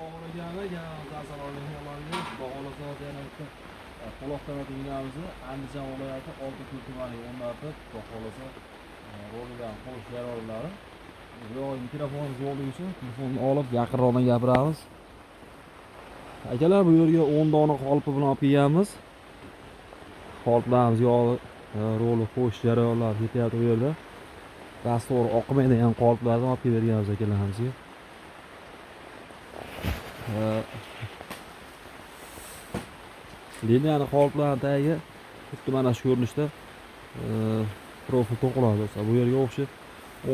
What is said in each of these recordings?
O'g'riganlar yana ta'sirlangan holatga bog'liq yana bitta Quloqtepa tumanimizni Andijon viloyati Oltiko'l tumaniga o'rnatib, Xudo xolasa rolidan qo'sh yaroqlari. Yo'q, mikrofon zo'rligi uchun telefonni olib yaqinroqdan gapiramiz. Akalar, bu yerga 10 dona qolpi bilan olib kelganmiz. Qolplarimiz yog'i roli qo'sh jarayonlar ketyapti bu yerda. Dastur oqmaydigan qoliplarni olib kelganmiz akalarimizga. Liniyani qoliplarni tagiga xuddi mana shu ko'rinishda profil to'qiladi do'stlar. Bu yerga o'xshab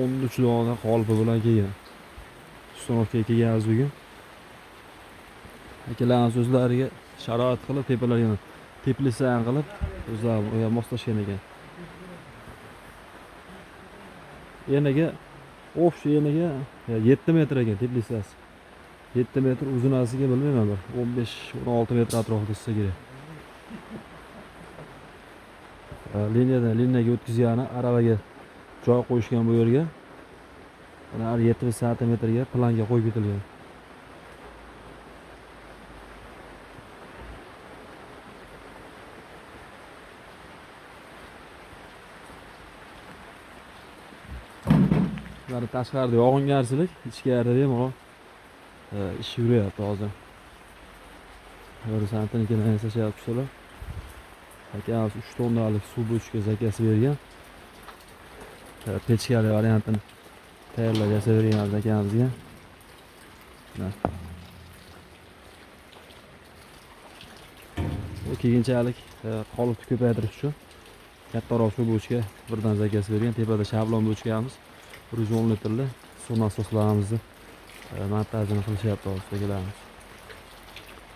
13 dona qolipi bilan kelgan. Ustanovkaga kelganmiz bugun. Akalarimiz o'zlariga sharoit qilib, tepalarga teplitsan qilib, o'zlari moslashgan ekan. Eniga o'xshi eniga 7 metr ekan teplitsasi. 7 metr uzunasiga bilmayman bir 15-16 metr atrofida bo'lsa kerak. Liniyaga o'tkazgani aravaga joy qo'yishgan bu yerga. Mana 70 santimetrga planga qo'yib ketilgan. Mana tashqarida yog'ingarchilik, ichkarida ham ish yuryapti hozir. Santinikidan yasashyaptilar. Akamiz 3 tonnalik suv bochka zakasi bergan. Pechkali variantini tayyorlab yasavergan akamizga. Keyinchalik qolipni ko'paytirish uchun kattaroq suv bochka birdan zakasi bergan. Tepada shablon bochkamiz 110 litrli suv nasoslarimizni montajini qilishyapti hozirgilarimiz.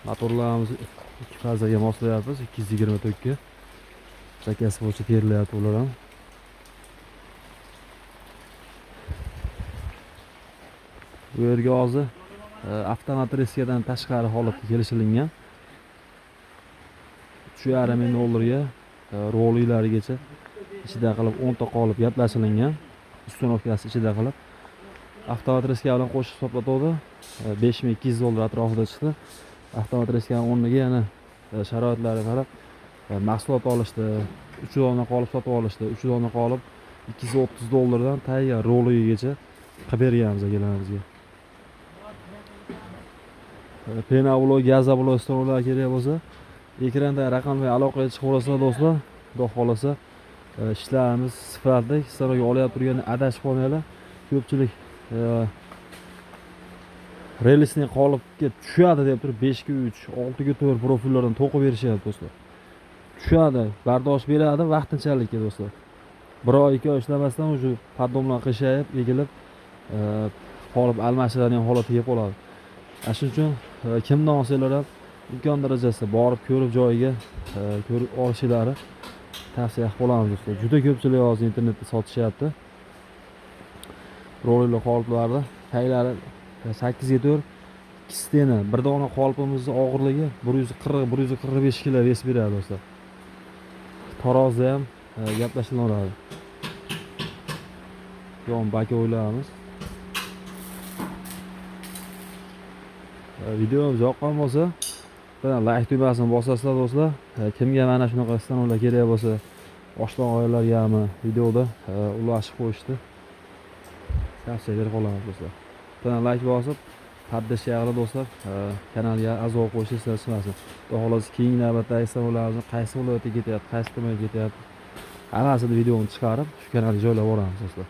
Motorlarimizni ikki fazaga moslayapmiz, 224 ga. Zakasi bo'yicha terilyapti ular ham. Bu yerga hozir avtomatreskadan tashqari holatga kelishilgan. 3,5 ming dollarga rolilarigacha ichida qilib 10 ta qolib gaplashilgan. Ustanovkasi ichida qilib avtomatreska bilan qo'shib hisoblatuvdi. 5200 dollar atrofida chiqdi. Avtomatreskaning o'rniga yana sharoitlariga qarab mahsulot olishdi. 3 dona qolib sotib olishdi. 3 dona qolib 230 dollardan tayyor roligacha qilib berganmiz akalarimizga. Penavlo, gazavlo stavlar kerak bo'lsa, ekranda raqamga aloqaga chiqib olasizlar do'stlar. Xudo xolasa ishlarimiz sifatli sizlarga olib turganda adashib qolmanglar. Ko'pchilik relisning qolipga tushadi deb turib 5 ga 3, 6 ga 4 profillardan to'qib berishyapti do'stlar. Tushadi, bardosh beradi vaqtinchalikka do'stlar. 1 oy 2 oy ishlamasdan o'sha poddomlar qishayib, egilib qolib almashadigan holatga kelib qoladi. Shuning uchun kimdan olsanglar ham imkon darajasida borib ko'rib joyiga ko'rib olishingizni tavsiya qilib qolamiz do'stlar. Juda ko'pchilik hozir internetda sotishyapti. Rolli qoliplarni taglari 8 ga 4, ikkisini bir dona qolipimizning og'irligi 140-145 kg vес beradi do'stlar. Tarozda ham gaplashilaveradi. Yon baka o'ylaymiz. Videomiz yoqqan bo'lsa, like tugmasini bosasizlar do'stlar. Kimga mana shunaqa stanovlar kerak bo'lsa, boshqa oilalargami videoda ulashib qo'yishdi. Tavsiya berib qolamiz do'stlar. Like bosib, podpishka qilib do'stlar, kanalga a'zo qo'shishingiz unutmasin. Xudo xolasa keyingi navbatdagi stanovlarimizni qaysi viloyatga ketyapti, qaysi tumanga ketyapti, hammasini videoni chiqarib shu kanalga joylab boramiz do'stlar.